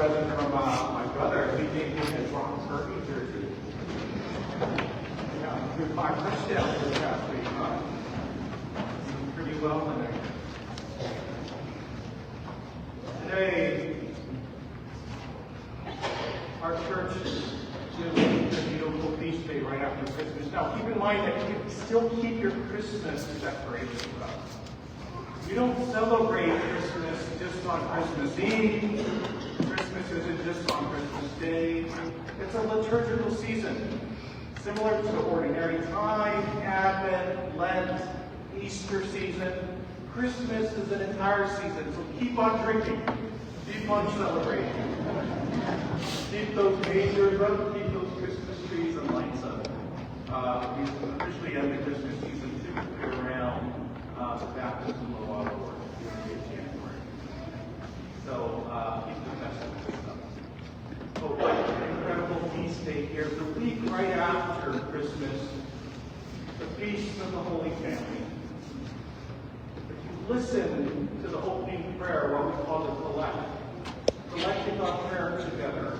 present from my brother. He gave me his Ron Kirby jersey. Yeah, threw 5 touchdowns this past week. Doing pretty well today. Today, our church gives a beautiful feast day right after Christmas. Now, keep in mind that you can still keep your Christmas decorations up. We don't celebrate Christmas just on Christmas Eve. Christmas isn't just on Christmas Day. It's a liturgical season, similar to ordinary time, Advent, Lent, Easter season. Christmas is an entire season, so keep on drinking, keep on celebrating. Keep those majors up, keep those Christmas trees and lights up. We officially end the Christmas season typically around the baptism of our Lord during January. So keep the message up. But what an incredible feast day here. The week right after Christmas, the Feast of the Holy Family. If you listen to the opening prayer, what we call the collect, collecting our prayer together,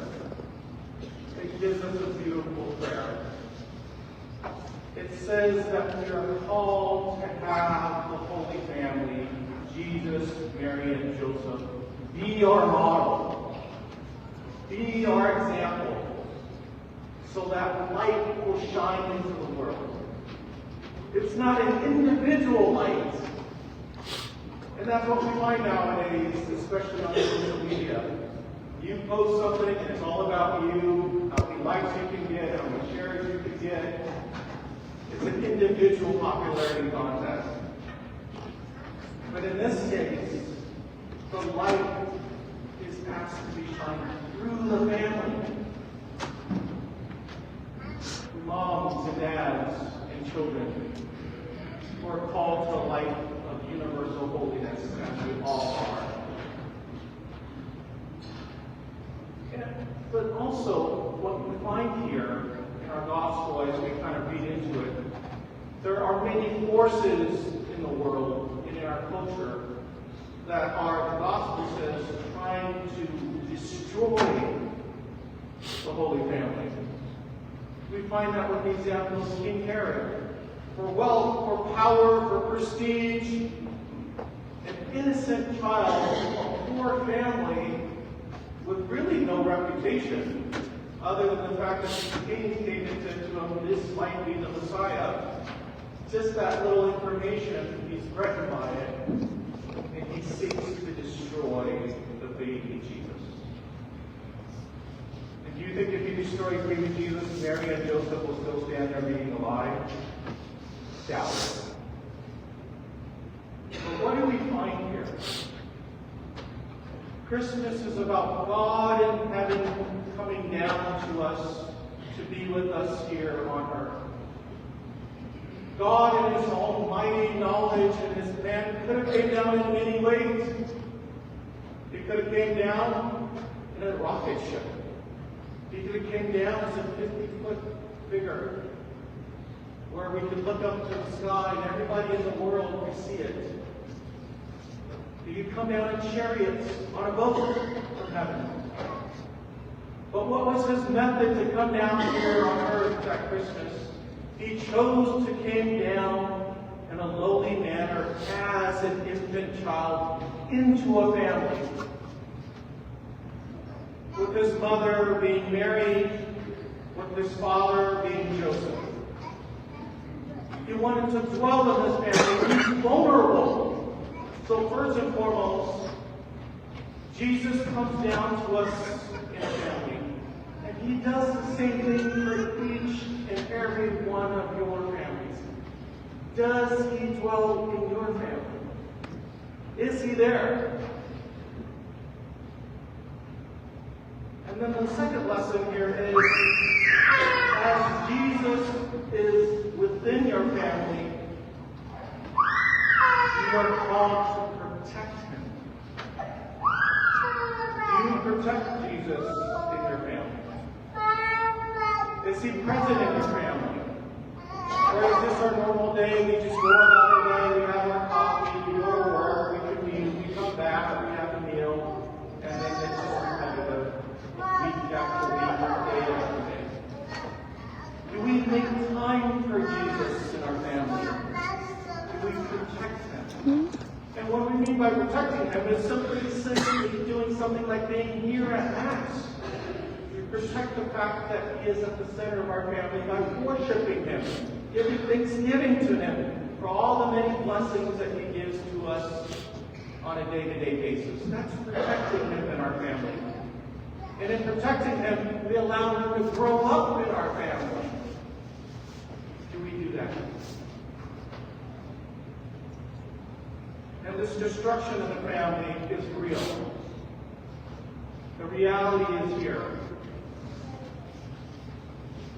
it gives us a beautiful prayer. It says that we are called to have the Holy Family, Jesus, Mary, and Joseph, be our model, be our example, so that light will shine into the world. It's not an individual light. And that's what we find nowadays, especially on social media. You post something and it's all about you, how many likes you can get, how many shares you can get. It's an individual popularity contest. But in this case, the light is asked to be shined through the family. Moms and dads and children who are called to a life of universal holiness, as we all are. But also, what we find here in our gospel, as we kind of read into it, there are many forces in the world and in our culture that are, the gospel says, trying to destroy the Holy Family. We find that with the example of King Herod. For wealth, for power, for prestige, an innocent child, a poor family, with really no reputation, other than the fact that the king came and said to him, this might be the Messiah. Just that little information, he's threatened by it, and he seeks to destroy the baby Jesus. And do you think if he destroys baby Jesus, Mary and Joseph will still stand there being alive? Doubt it. But what do we find here? Christmas is about God in heaven coming down to us to be with us here on earth. God in his almighty knowledge and his plan could have came down in many ways. He could have came down in a rocket ship. He could have came down as a 50-foot figure where we could look up to the sky and everybody in the world could see it. He could come down in chariots on a boat from heaven. But what was his method to come down here on earth at Christmas? He chose to come down in a lowly manner as an infant child into a family. With his mother being Mary, with his father being Joseph. He wanted to dwell in this family. He's vulnerable. So first and foremost, Jesus comes down to us in a family. And he does the same thing for each and every one of your families. Does he dwell in your family? Is he there? And then the second lesson here is, as Jesus is within your family, you are called to protect him. Do you protect Jesus in your family? Is he present in your family? Or is this our normal day? We just go about our day, we have our coffee, we go to work, we commute, we come back, we have a meal, and then it's just repetitive. is simply doing something like being here at Mass. We protect the fact that He is at the center of our family by worshiping Him, giving thanksgiving to Him for all the many blessings that He gives to us on a day-to-day basis. That's protecting Him in our family. And in protecting Him, we allow Him to grow up in our family. Do we do that? And this destruction of the family is real. The reality is here.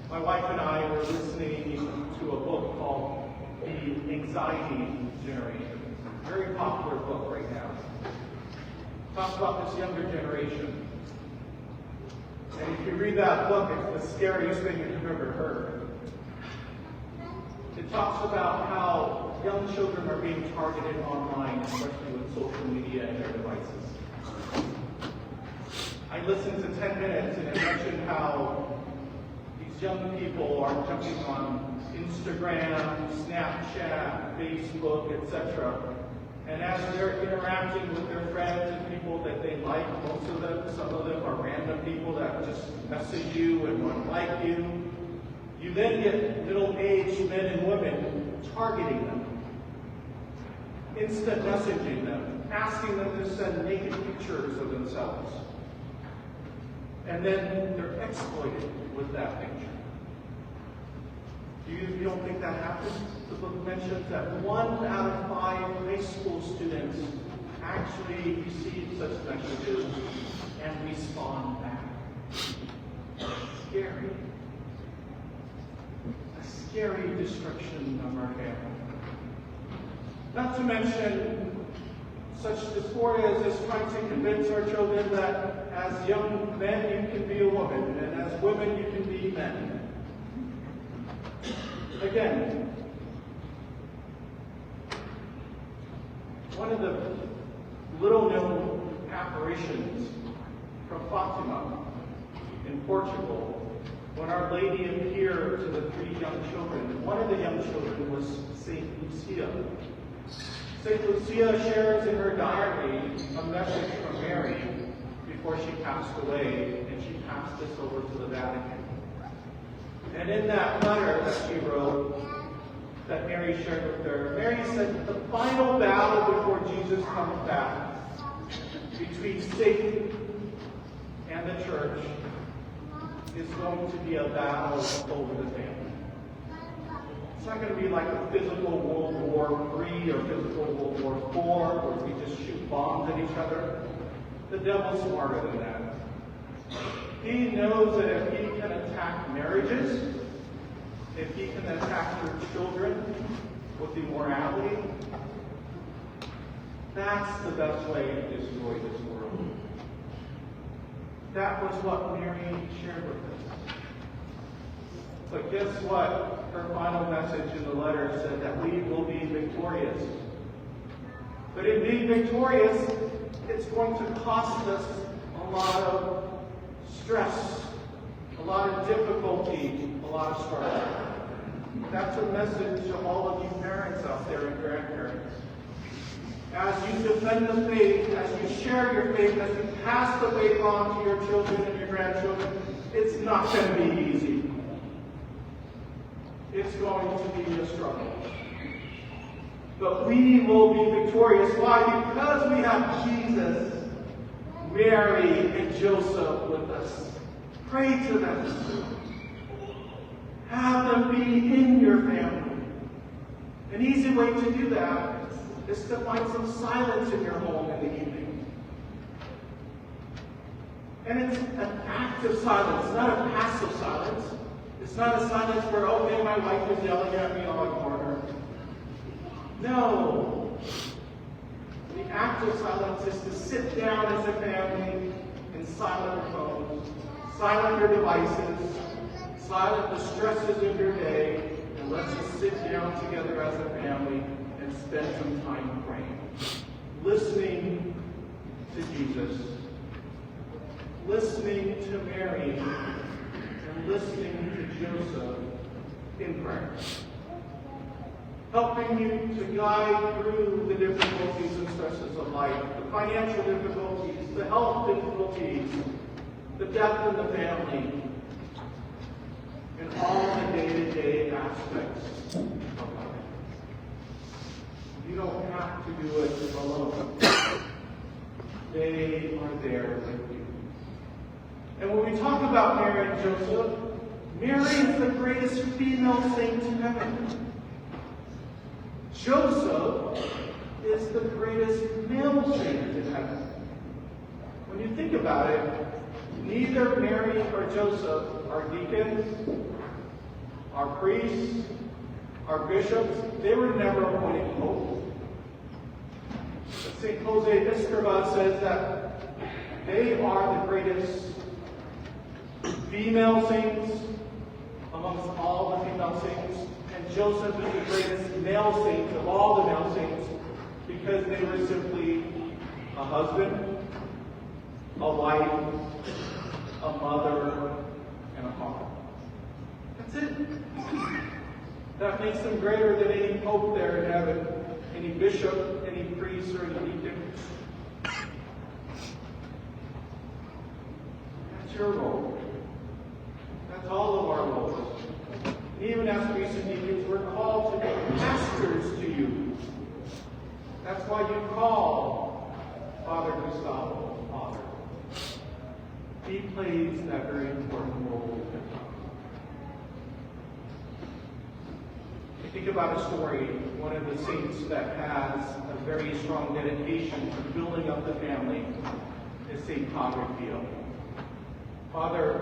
My wife and I were listening to a book called The Anxiety Generation. Very popular book right now. Talks about this younger generation. And if you read that book, it's the scariest thing you've ever heard. It talks about how young children are being targeted online, especially with social media and their devices. I listened to 10 minutes and it mentioned how these young people are jumping on Instagram, Snapchat, Facebook, etc. And as they're interacting with their friends and people that they like, most of them, some of them are random people that just message you and want to like you. You then get middle-aged men and women targeting them, instant messaging them, asking them to send naked pictures of themselves. And then they're exploited with that picture. You don't think that happens? The book mentions that 1 out of 5 high school students actually receive such messages and respond back. Scary. A scary destruction of our family. Not to mention such dysphoria as this trying to convince our children that as young men you can be a woman, and as women you can be men. Again, one of the little-known apparitions from Fatima in Portugal, when Our Lady appeared to the 3 young children, one of the young children was Saint Lucia. Saint Lucia shares in her diary a message from Mary before she passed away, and she passed this over to the Vatican. And in that letter that she wrote, that Mary shared with her, Mary said, the final battle before Jesus comes back between Satan and the church is going to be a battle over the family. It's not going to be like a physical World War III or physical World War IV where we just shoot bombs at each other. The devil's smarter than that. He knows that if he can attack marriages, if he can attack your children with immorality, that's the best way to destroy this world. That was what Mary shared with us. But guess what? Her final message in the letter said that we will be victorious. But in being victorious, it's going to cost us a lot of stress, a lot of difficulty, a lot of struggle. That's a message to all of you parents out there and grandparents. As you defend the faith, as you share your faith, as you pass the faith on to your children and your grandchildren, it's not going to be easy. It's going to be a struggle. But we will be victorious. Why? Because we have Jesus, Mary, and Joseph with us. Pray to them. Have them be in your family. An easy way to do that is to find some silence in your home in the evening. And it's an active silence, not a passive silence. It's not a silence where, okay, my wife is yelling at me, I'll ignore her. No. The active silence is to sit down as a family and silent your phones, silent your devices, silent the stresses of your day, and let's just sit down together as a family and spend some time praying. Listening to Jesus. Listening to Mary. And listening to Joseph in prayer. Helping you to guide through the difficulties and stresses of life, financial difficulties, the health difficulties, the death in the family, and all the day-to-day aspects of life. You don't have to do it alone. They are there with you. And when we talk about Mary and Joseph, Mary is the greatest female saint in heaven. Joseph is the greatest male saint in heaven. When you think about it, neither Mary or Joseph are deacons, are priests, are bishops. They were never appointed popes. St. Jose Escrivá says that they are the greatest female saints amongst all the female saints, and Joseph is the greatest male saint of all the male saints because they were simply a husband, a wife, a mother, and a father. That's it. That makes them greater than any pope there in heaven, any bishop, any priest, or any deacon. That's your role. That's all of our roles. Even as priests and deacons, we're called to be pastors to you. That's why you call Father Gustavo Father. He plays that very important role. Think about a story, one of the saints that has a very strong dedication to building up the family is St. Padre Pio. Padre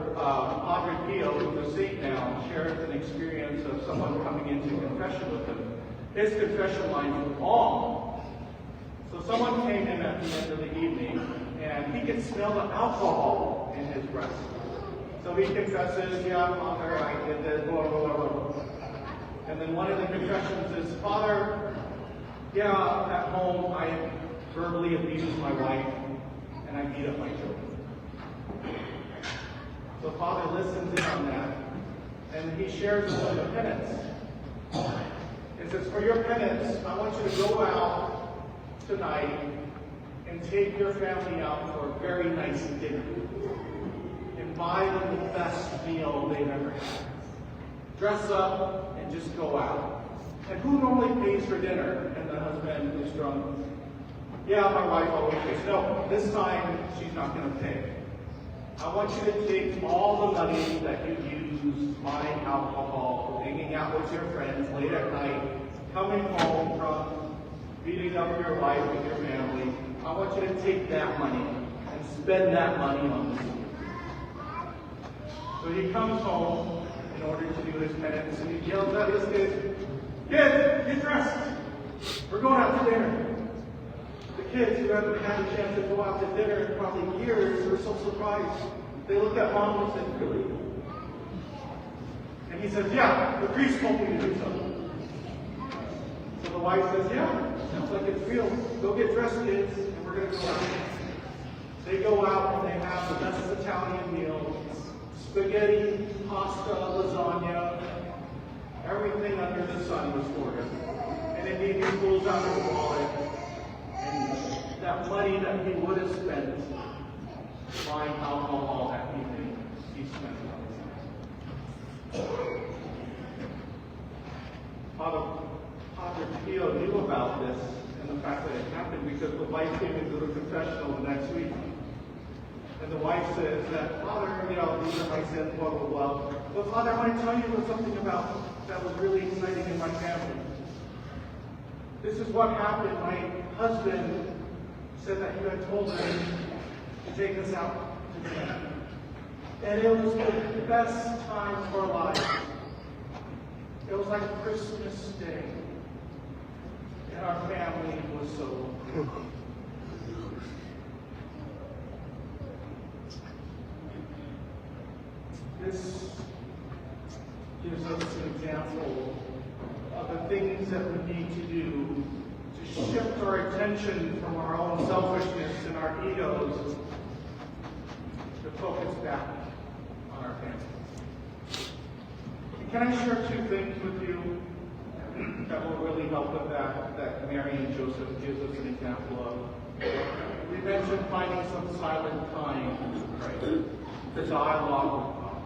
Pio, who's a saint now, shares an experience of someone coming into confession with him. His confession line was long. So someone came in at the end of the evening, and he could smell the alcohol in his breath. So he confesses, yeah, Father, I did this, blah, blah, blah, blah. And then one of the confessions is, Father, yeah, at home I verbally abuse my wife and I beat up my children. So Father listens in on that, and he shares with them a penance. He says, for your penance, I want you to go out tonight and take your family out for a very nice dinner and buy them the best meal they've ever had. Dress up and just go out. And who normally pays for dinner? And the husband is drunk. Yeah, my wife always pays. No, this time she's not going to pay. I want you to take all the money that you use buying alcohol, hanging out with your friends late at night, coming home from beating up your wife and your family. I want you to take that money and spend that money on this. So he comes home in order to do his penance, and he yells at his kids, "Kids, get dressed! We're going out to dinner." The kids who haven't had a chance to go out to dinner in probably years were so surprised. They looked at Mom and said, "Really?" And he says, "Yeah, the priest told me to do something." So the wife says, "Yeah, sounds like it's real. Go get dressed, kids, and we're going to go out." They go out and they have the best Italian meal. Spaghetti, pasta, lasagna, everything under the sun was for him. And indeed, he pulls out his wallet, and that money that he would have spent buying alcohol that evening, he spent it on his house. Father Pio knew about this and the fact that it happened because the wife came into the confessional the next week. And the wife says that, "Father, these are my sins, blah, blah, blah. But Father, I want to tell you something about that was really exciting in my family. This is what happened. My husband said that you had told him to take us out to dinner. And it was the best time of our lives. It was like Christmas Day. And our family was so happy." This gives us an example of the things that we need to do to shift our attention from our own selfishness and our egos to focus back on our family. Can I share two things with you that will really help with that Mary and Joseph gives us an example of? We mentioned finding some silent time to pray, to dialogue with God.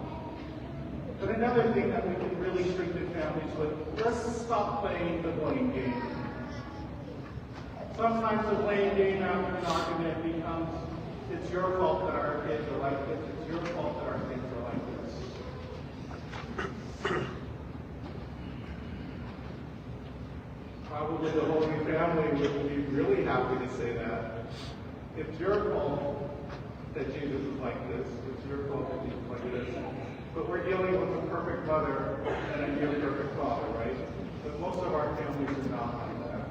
But another thing that we can really strengthen families with, let's stop playing the blame game. Sometimes the blame game after an argument becomes, it's your fault that our kids are like this, it's your fault that our kids are like this. Probably the Holy Family would be really happy to say that. It's your fault that Jesus is like this. It's your fault that Jesus is like this. But we're dealing with a perfect mother and a near perfect father, right? But most of our families are not like that.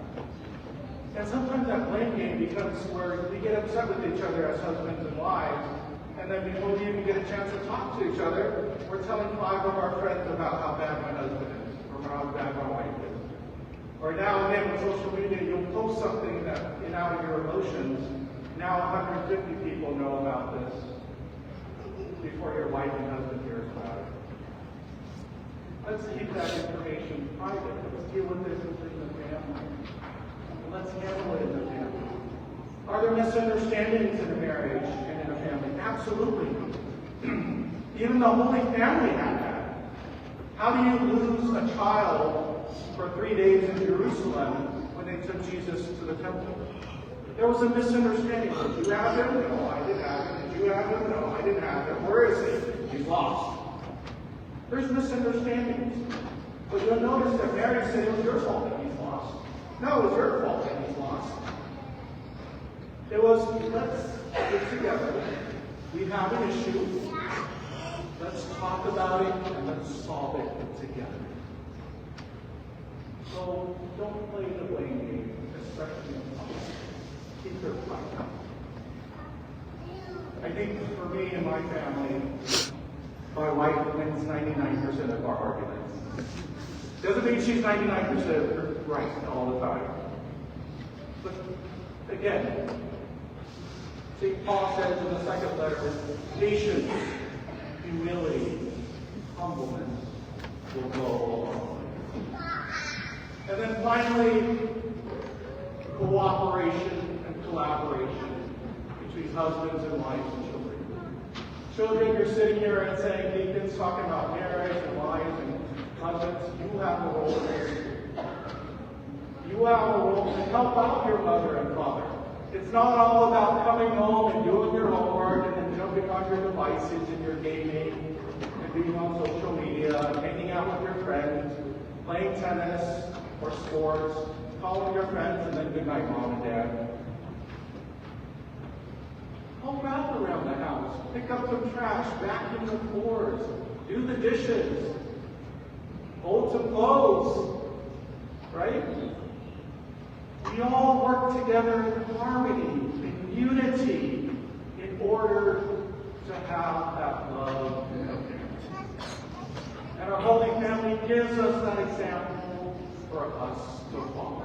And sometimes that blame game becomes where we get upset with each other as husbands and wives, and then before we even get a chance to talk to each other, we're telling 5 of our friends about how bad my husband is, or how bad my wife is. Or now and then with social media, you'll post something that, out of your emotions, now 150 people know about this before your wife and husband hears about it. Let's keep that information private. Let's deal with this within the family. And let's handle it in the family. Are there misunderstandings in a marriage and in a family? Absolutely. Even the Holy Family had that. How do you lose a child for 3 days in Jerusalem when they took Jesus to the temple? There was a misunderstanding. Did you have him? No, I didn't have him. Did you have him? No, I didn't have him. Where is he? He's lost. There's misunderstandings. But you'll notice that Mary said it was your fault that he's lost. No, it was your fault that he's lost. It was, let's get together. We have an issue. Let's talk about it and let's solve it together. So don't play the blame game, especially in public. Keep your fight. I think for me and my family, my wife wins 99% of our arguments. Doesn't mean she's 99% right all the time. But again, St. Paul says in the second letter, patience, humility, humbleness will go a long way. And then finally, cooperation and collaboration between husbands and wives and children. Children, you're sitting here and saying, deacons talking about marriage and wives and husbands. You have a role in this. You have a role to help out your mother and father. It's not all about coming home and doing your homework and then jumping on your devices and your gaming and being on social media and hanging out with your friends, playing tennis or sports, calling your friends, and then good night, Mom and Dad. Help out around the house. Pick up some trash, vacuum the floors, do the dishes, fold some clothes, right? We all work together in harmony, in unity, in order to have that love and family. And our Holy Family gives us that example for us to follow.